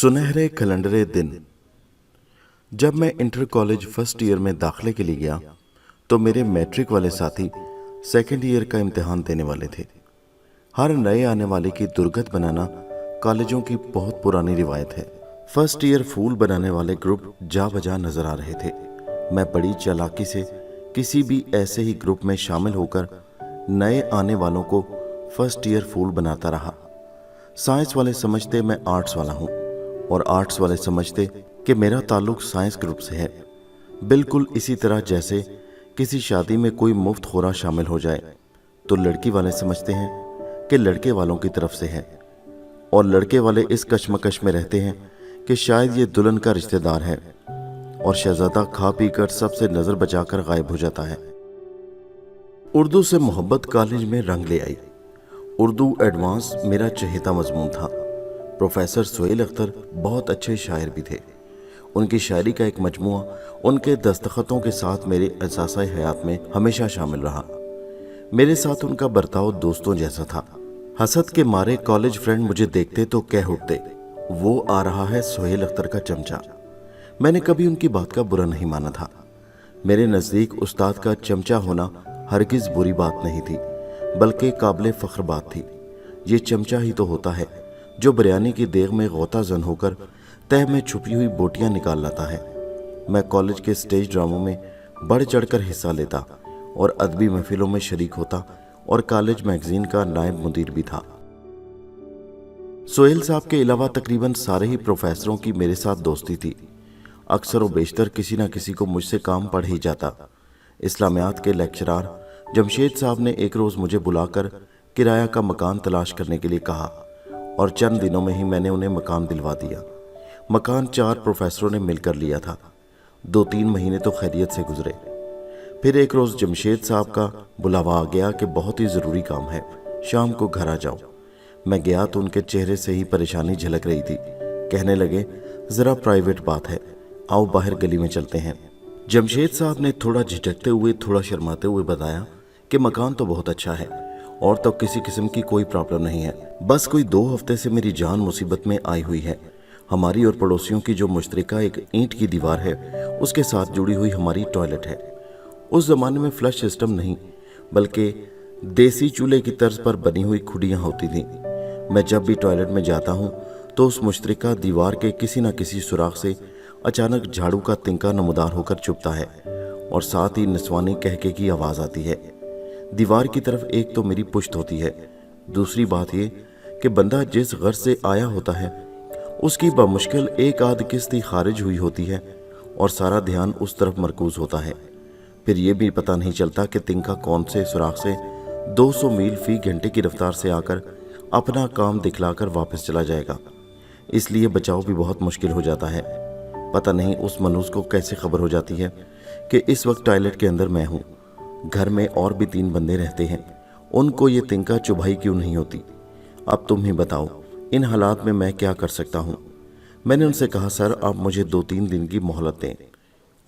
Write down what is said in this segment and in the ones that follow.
सुनहरे कैलेंडरे दिन। जब मैं इंटर कॉलेज फर्स्ट ईयर में दाखिले के लिए गया तो मेरे मैट्रिक वाले साथी सेकंड ईयर का इम्तिहान देने वाले थे। हर नए आने वाले की दुर्गत बनाना कॉलेजों की बहुत पुरानी रिवायत है। फर्स्ट ईयर फूल बनाने वाले ग्रुप जा बजा नजर आ रहे थे। मैं बड़ी चालाकी से किसी भी ऐसे ही ग्रुप में शामिल होकर नए आने वालों को फर्स्ट ईयर फूल बनाता रहा। साइंस वाले समझते मैं आर्ट्स वाला हूँ और आर्ट्स वाले समझते कि मेरा ताल्लुक साइंस ग्रुप से है। बिल्कुल इसी तरह जैसे किसी शादी में कोई मुफ्त खोरा शामिल हो जाए तो लड़की वाले समझते हैं कि लड़के वालों की तरफ से है, और लड़के वाले इस कश्मकश में रहते हैं कि शायद ये दुल्हन का रिश्तेदार है, और शहजादा खा पी कर सबसे नज़र बचाकर गायब हो जाता है। उर्दू से मोहब्बत कॉलेज में रंग ले आई। उर्दू एडवांस मेरा चहेता मजमून था। प्रोफेसर सोहेल अख्तर बहुत अच्छे शायर भी थे। उनकी शायरी का एक मजमुआ उनके दस्तखतों के साथ मेरे एहसास हयात में हमेशा शामिल रहा। मेरे साथ उनका बर्ताव दोस्तों जैसा था। हसद के मारे कॉलेज फ्रेंड मुझे देखते तो कह उठते, वो आ रहा है सोहेल अख्तर का चमचा। मैंने कभी उनकी बात का बुरा नहीं माना था। मेरे नज़दीक उस्ताद का चमचा होना हरगिज़ बुरी बात नहीं थी, बल्कि काबिल फ़ख्र बात थी। ये चमचा ही तो होता है जो बिरयानी की देग में गौता जन होकर तह में छुपी हुई बोटियां निकाल लाता है। मैं कॉलेज के स्टेज ड्रामों में बढ़ चढ़कर हिस्सा लेता और अदबी महफिलों में शरीक होता, और कॉलेज मैगजीन का नायब मुदीर भी था। सोहेल साहब के अलावा तकरीबन सारे ही प्रोफेसरों की मेरे साथ दोस्ती थी। अक्सर व बेशतर किसी न किसी को मुझसे काम पड़ ही जाता। इस्लामियात के लेक्चरार जमशेद साहब ने एक रोज़ मुझे बुलाकर किराया का मकान तलाश करने के लिए कहा, और चंद दिनों में ही मैंने उन्हें मकान दिलवा दिया। मकान 4 प्रोफेसरों ने मिलकर लिया था। 2-3 महीने तो खैरियत से गुजरे। फिर एक रोज़ जमशेद साहब का बुलावा आ गया कि बहुत ही ज़रूरी काम है, शाम को घर आ जाओ। मैं गया तो उनके चेहरे से ही परेशानी झलक रही थी। कहने लगे, ज़रा प्राइवेट बात है, आओ बाहर गली में चलते हैं। जमशेद साहब ने थोड़ा झिझकते हुए, थोड़ा शर्माते हुए बताया कि मकान तो बहुत अच्छा है और तो किसी किस्म की कोई प्रॉब्लम नहीं है, बस कोई 2 हफ्ते से मेरी जान मुसीबत में आई हुई है। हमारी और पड़ोसियों की जो मुश्तरका एक ईंट की दीवार है, उसके साथ जुड़ी हुई हमारी टॉयलेट है। उस ज़माने में फ्लश सिस्टम नहीं, बल्कि देसी चूल्हे की तर्ज पर बनी हुई खुडियाँ होती थीं। मैं जब भी टॉयलेट में जाता हूँ तो उस मुश्तरका दीवार के किसी न किसी सुराख से अचानक झाड़ू का तिनका नमदार होकर चुभता है, और साथ ही निस्वानी कहके की आवाज़ आती है। दीवार की तरफ एक तो मेरी पुश्त होती है, दूसरी बात ये कि बंदा जिस गर्ज से आया होता है उसकी बमुश्किल एक आध किस्ती खारिज हुई होती है, और सारा ध्यान उस तरफ मरकूज होता है। फिर ये भी पता नहीं चलता कि तिनका कौन से सुराख से 200 मील फी घंटे की रफ्तार से आकर अपना काम दिखलाकर वापस चला जाएगा। इसलिए बचाव भी बहुत मुश्किल हो जाता है। पता नहीं उस मनूस को कैसे खबर हो जाती है कि इस वक्त टॉयलेट के अंदर मैं हूँ। घर में और भी 3 बंदे रहते हैं, उनको ये तिनका चुभाई क्यों नहीं होती? अब तुम ही बताओ, इन हालात में मैं क्या कर सकता हूँ? मैंने उनसे कहा, सर आप मुझे 2-3 दिन की मोहलत दें,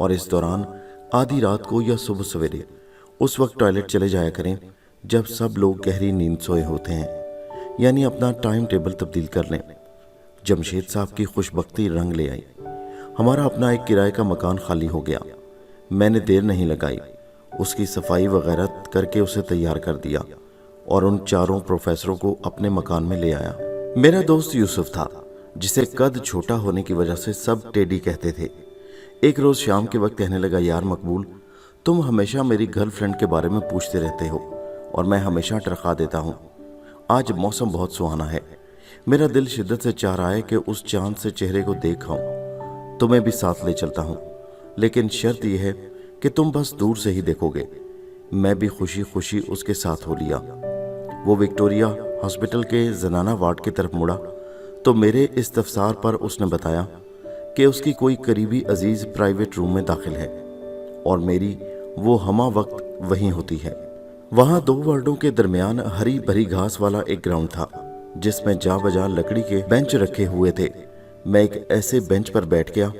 और इस दौरान आधी रात को या सुबह सवेरे उस वक्त टॉयलेट चले जाया करें जब सब लोग गहरी नींद सोए होते हैं, यानी अपना टाइम टेबल तब्दील कर लें। जमशेद साहब की खुशबख्ती रंग ले आई। हमारा अपना एक किराए का मकान खाली हो गया। मैंने देर नहीं लगाई, उसकी सफाई वगैरह करके उसे तैयार कर दिया और उन 4 प्रोफेसरों को अपने मकान में ले आया। मेरा दोस्त यूसुफ था, जिसे कद छोटा होने की वजह से सब टेडी कहते थे। एक रोज़ शाम के वक्त कहने लगा, यार मकबूल, तुम हमेशा मेरी गर्लफ्रेंड के बारे में पूछते रहते हो और मैं हमेशा टरखा देता हूँ। आज मौसम बहुत सुहाना है, मेरा दिल शिद्दत से चाह रहा है कि उस चांद से चेहरे को देख आऊँ। तुम्हें भी साथ ले चलता हूँ, लेकिन शर्त यह है कि तुम बस दूर से ही देखोगे। मैं भी खुशी खुशी उसके साथ हो लिया। वो विक्टोरिया हॉस्पिटल के जनाना वार्ड की तरफ मुड़ा तो मेरे इस्तफसार पर उसने बताया कि उसकी कोई करीबी अजीज़ प्राइवेट रूम में दाखिल है और मेरी वो हमा वक्त वहीं होती है। वहाँ 2 वार्डों के दरमियान हरी भरी घास वाला एक ग्राउंड था, जिसमें जा बजा लकड़ी के बेंच रखे हुए थे। मैं एक ऐसे बेंच पर बैठ गया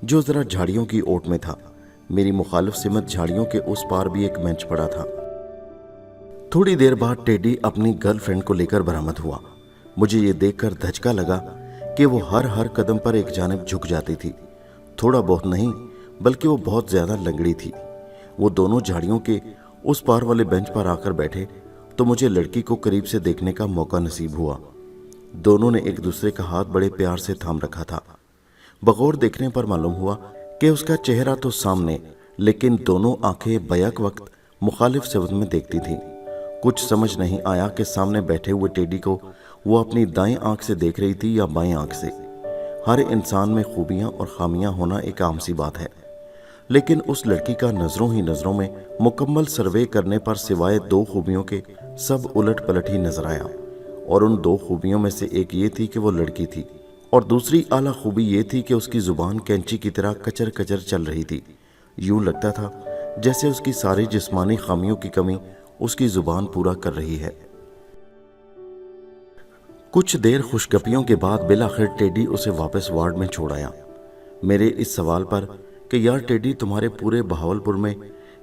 जो ज़रा झाड़ियों की ओट में था। मेरी मुखालिफ सिमत झाड़ियों के उस पार भी एक बेंच पड़ा था। थोड़ी देर बाद टेडी अपनी गर्लफ्रेंड को लेकर बरामद हुआ। मुझे ये देखकर धचका लगा کہ وہ ہر قدم پر ایک جانب جھک جاتی تھی. تھوڑا بہت نہیں بلکہ وہ بہت زیادہ لنگڑی تھی. وہ دونوں جھاڑیوں کے اس پار والے بینچ پر آ کر بیٹھے تو مجھے لڑکی کو قریب سے دیکھنے کا موقع نصیب ہوا. دونوں نے ایک دوسرے کا ہاتھ بڑے پیار سے تھام رکھا تھا. بغور دیکھنے پر معلوم ہوا کہ اس کا چہرہ تو سامنے لیکن دونوں آنکھیں بیک وقت مخالف سمت میں دیکھتی تھیں. کچھ سمجھ نہیں آیا کہ سامنے بیٹھے ہوئے ٹیڈی کو وہ اپنی دائیں آنکھ سے دیکھ رہی تھی یا بائیں آنکھ سے. ہر انسان میں خوبیاں اور خامیاں ہونا ایک عام سی بات ہے، لیکن اس لڑکی کا نظروں ہی نظروں میں مکمل سروے کرنے پر سوائے 2 خوبیوں کے سب الٹ پلٹ ہی نظر آیا. اور ان 2 خوبیوں میں سے ایک یہ تھی کہ وہ لڑکی تھی، اور دوسری اعلیٰ خوبی یہ تھی کہ اس کی زبان کینچی کی طرح کچر کچر چل رہی تھی. یوں لگتا تھا جیسے اس کی ساری جسمانی خامیوں کی کمی اس کی زبان پورا کر رہی ہے. کچھ دیر خوش گپیوں کے بعد بالآخر ٹیڈی اسے واپس وارڈ میں چھوڑ آیا. میرے اس سوال پر کہ یار ٹیڈی تمہارے پورے بہاولپور میں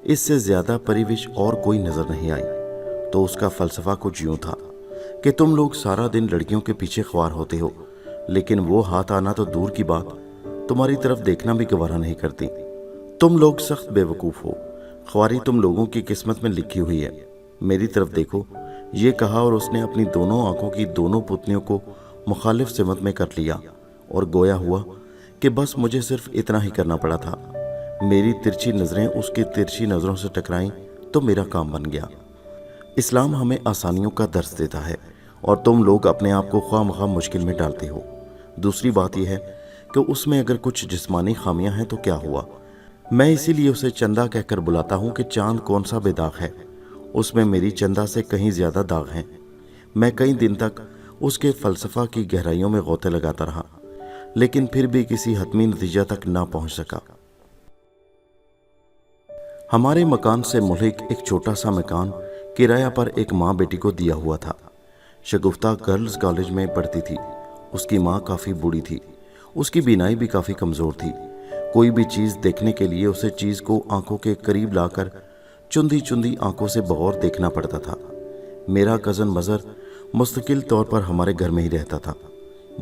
اس سے زیادہ پریوش اور کوئی نظر نہیں آئی، تو اس کا فلسفہ کچھ یوں تھا کہ تم لوگ سارا دن لڑکیوں کے پیچھے خوار ہوتے ہو، لیکن وہ ہاتھ آنا تو دور کی بات تمہاری طرف دیکھنا بھی گوارا نہیں کرتی. تم لوگ سخت بے وقوف ہو. خواری تم لوگوں کی قسمت میں لکھی ہوئی ہے. میری طرف دیکھو، یہ کہا اور اس نے اپنی دونوں آنکھوں کی دونوں پتلیوں کو مخالف سمت میں کر لیا اور گویا ہوا کہ بس مجھے صرف اتنا ہی کرنا پڑا تھا. میری ترچھی نظریں اس کی ترچھی نظروں سے ٹکرائیں تو میرا کام بن گیا. اسلام ہمیں آسانیوں کا درس دیتا ہے اور تم لوگ اپنے آپ کو خواہ مخواہ مشکل میں ڈالتے ہو. دوسری بات یہ ہے کہ اس میں اگر کچھ جسمانی خامیاں ہیں تو کیا ہوا؟ میں اسی لیے اسے چندہ کہہ کر بلاتا ہوں کہ چاند کون سا بے داغ ہے، اس میں میری چندہ سے کہیں زیادہ داغ ہیں. میں کئی دن تک اس کے فلسفہ کی گہرائیوں میں غوطے لگاتا رہا، لیکن پھر بھی کسی حتمی نتیجہ تک نہ پہنچ سکا. ہمارے مکان سے ملحق ایک چھوٹا سا مکان کرایہ پر ایک ماں بیٹی کو دیا ہوا تھا. شگفتہ گرلز کالج میں پڑھتی تھی. اس کی ماں کافی بوڑھی تھی. اس کی بینائی بھی کافی کمزور تھی. کوئی بھی چیز دیکھنے کے لیے اسے چیز کو آنکھوں کے قریب لا کر چندی چندی آنکھوں سے بغور دیکھنا پڑتا تھا. میرا کزن مظہر مستقل طور پر ہمارے گھر میں ہی رہتا تھا.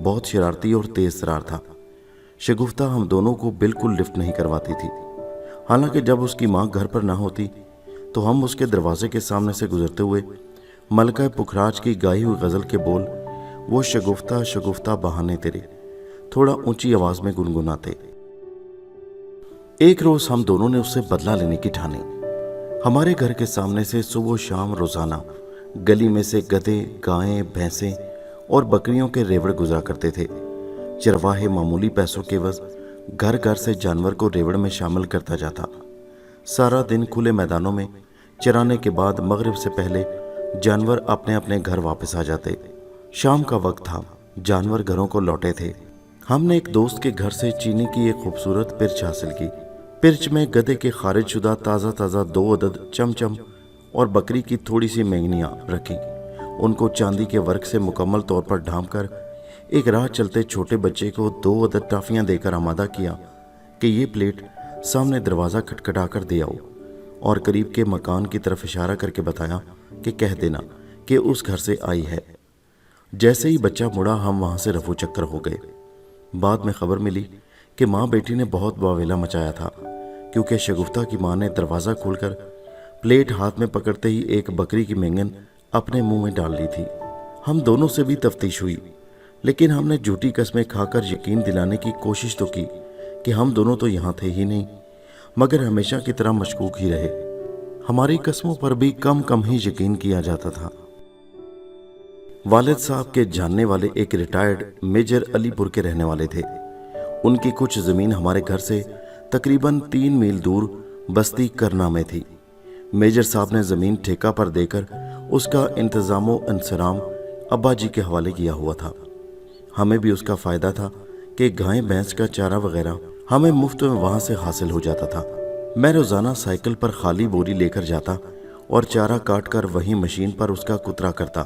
بہت شرارتی اور تیز ترار تھا. شگفتہ ہم دونوں کو بالکل لفٹ نہیں کرواتی تھی. حالانکہ جب اس کی ماں گھر پر نہ ہوتی تو ہم اس کے دروازے کے سامنے سے گزرتے ہوئے ملکہ پکھراج کی گائی ہوئی غزل کے بول وہ شگفتہ شگفتہ بہانے تیرے تھوڑا اونچی آواز میں گنگناتے. ایک روز ہم دونوں نے اس سے بدلہ لینے کی ٹھانی. ہمارے گھر کے سامنے سے صبح و شام روزانہ گلی میں سے گدھے، گائیں، بھینسیں اور بکریوں کے ریوڑ گزرا کرتے تھے. چرواہے معمولی پیسوں کے عوض گھر گھر سے جانور کو ریوڑ میں شامل کرتا جاتا. سارا دن کھلے میدانوں میں چرانے کے بعد مغرب سے پہلے جانور اپنے اپنے گھر واپس آ جاتے. شام کا وقت تھا. جانور گھروں کو لوٹے تھے. ہم نے ایک دوست کے گھر سے چینی کی ایک خوبصورت پرچ حاصل کی. پرچ میں گدھے کے خارج شدہ تازہ تازہ 2 عدد چمچم اور بکری کی تھوڑی سی مینگنیاں رکھی. ان کو چاندی کے ورق سے مکمل طور پر ڈھانپ کر ایک راہ چلتے چھوٹے بچے کو 2 عدد ٹافیاں دے کر آمادہ کیا کہ یہ پلیٹ سامنے دروازہ کھٹکھٹا کر دے آؤ، اور قریب کے مکان کی طرف اشارہ کر کے بتایا کہ کہہ دینا کہ اس گھر سے آئی ہے. جیسے ہی بچہ مڑا ہم وہاں سے رفو چکر ہو گئے. بعد میں خبر ملی کہ ماں بیٹی نے بہت واویلا مچایا تھا، کیونکہ شگفتہ کی ماں نے دروازہ کھول کر پلیٹ ہاتھ میں پکڑتے ہی ایک بکری کی مینگن اپنے منہ میں ڈال لی تھی. ہم دونوں سے بھی تفتیش ہوئی، لیکن ہم نے جھوٹی قسمیں کھا کر یقین دلانے کی کوشش تو کی کہ ہم دونوں تو یہاں تھے ہی نہیں، مگر ہمیشہ کی طرح مشکوک ہی رہے. ہماری قسموں پر بھی کم ہی یقین کیا جاتا تھا. والد صاحب کے جاننے والے ایک ریٹائرڈ میجر علی پور کے رہنے والے تھے. ان کی کچھ زمین ہمارے گھر سے تقریباً 3 میل دور بستی کرنا میں تھی. میجر صاحب نے زمین ٹھیکہ پر دے کر اس کا انتظام و انصرام ابا جی کے حوالے کیا ہوا تھا. ہمیں بھی اس کا فائدہ تھا کہ گائیں بھینس کا چارہ وغیرہ ہمیں مفت میں وہاں سے حاصل ہو جاتا تھا. میں روزانہ سائیکل پر خالی بوری لے کر جاتا اور چارہ کاٹ کر وہیں مشین پر اس کا کترا کرتا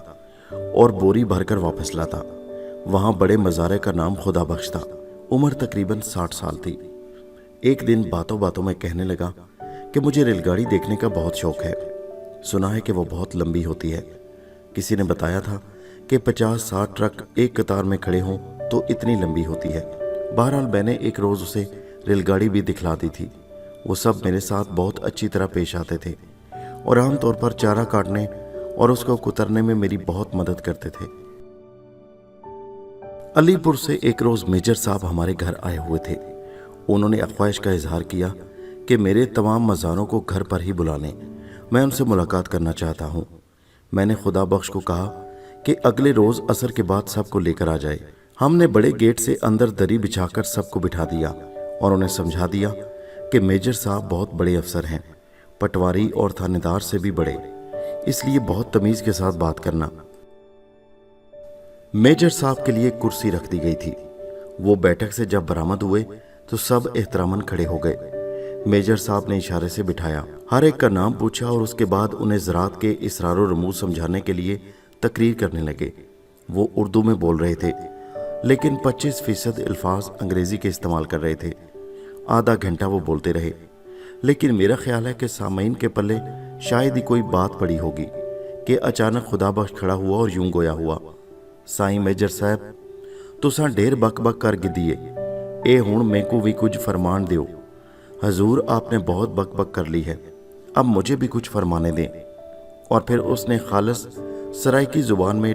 اور بوری بھر کر واپس لاتا. وہاں بڑے مزارے کا نام خدا بخش تھا. عمر تقریباً 60 سال تھی. ایک دن باتوں باتوں میں کہنے لگا کہ مجھے ریل گاڑی دیکھنے کا بہت شوق ہے. سنا ہے کہ وہ بہت لمبی ہوتی ہے. کسی نے بتایا تھا کہ 50-60 ٹرک ایک قطار میں کھڑے ہوں तो इतनी लंबी होती है। बहरहाल मैंने एक रोज़ उसे रेलगाड़ी भी दिखला दी थी। वो सब मेरे साथ बहुत अच्छी तरह पेश आते थे और आमतौर पर चारा काटने और उसको कुतरने में मेरी बहुत मदद करते थे। अलीपुर से एक रोज़ मेजर साहब हमारे घर आए हुए थे। उन्होंने ख्वाहिश का इजहार किया कि मेरे तमाम मज़ारों को घर पर ही बुला लें, मैं उनसे मुलाकात करना चाहता हूँ। मैंने खुदा बख्श को कहा कि अगले रोज़ असर के बाद सबको लेकर आ जाए। हमने बड़े गेट से अंदर दरी बिछाकर सबको बिठा दिया और उन्हें समझा दिया कि मेजर साहब बहुत बड़े अफसर हैं, पटवारी और थानेदार से भी बड़े, इसलिए बहुत तमीज़ के साथ बात करना। मेजर साहब के लिए कुर्सी रख दी गई थी। वो बैठक से जब बरामद हुए तो सब एहतरामन खड़े हो गए। मेजर साहब ने इशारे से बिठाया, हर एक का नाम पूछा और उसके बाद उन्हें ज़राअत के इसरार व रमूज़ समझाने के लिए तकरीर करने लगे। वो उर्दू में बोल रहे थे, लेकिन 25% अल्फाज अंग्रेज़ी के इस्तेमाल कर रहे थे। आधा घंटा वो बोलते रहे, लेकिन मेरा ख्याल है कि सामईन के पल्ले शायद ही कोई बात पड़ी होगी कि अचानक खुदा बख्श खड़ा हुआ और यूं गोया हुआ, साईं मेजर साहब तुसां ढेर बक बक कर गिदिए, ए हुण मैंकू भी कुछ फरमान दियो। हजूर आपने बहुत बक बक कर ली है, अब मुझे भी कुछ फरमाने दें। और फिर उसने खालस सराइकी ज़ुबान में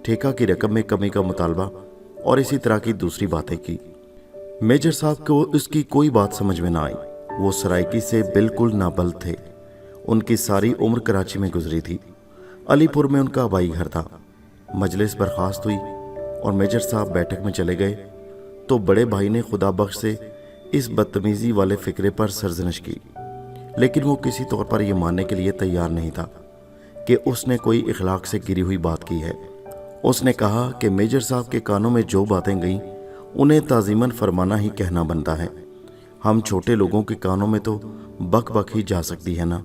ठेका की रकम में कमी का मुतालबा और इसी तरह की दूसरी बातें की। मेजर साहब को उसकी कोई बात समझ में ना आई। वो सराइकी से बिल्कुल नाबल्द थे। उनकी सारी उम्र कराची में गुजरी थी। अलीपुर में उनका हवाई घर था। मजलिस बर्खास्त हुई और मेजर साहब बैठक में चले गए तो बड़े भाई ने खुदा बख्श से इस बदतमीज़ी वाले फ़िक्रे पर सरजनश की, लेकिन वो किसी तौर पर यह मानने के लिए तैयार नहीं था कि उसने कोई इखलाक से गिरी हुई बात की है। उसने कहा कि मेजर साहब के कानों में जो बातें गईं उन्हें ताज़ीमन फरमाना ही कहना बनता है। हम छोटे लोगों के कानों में तो बक बक ही जा सकती है ना।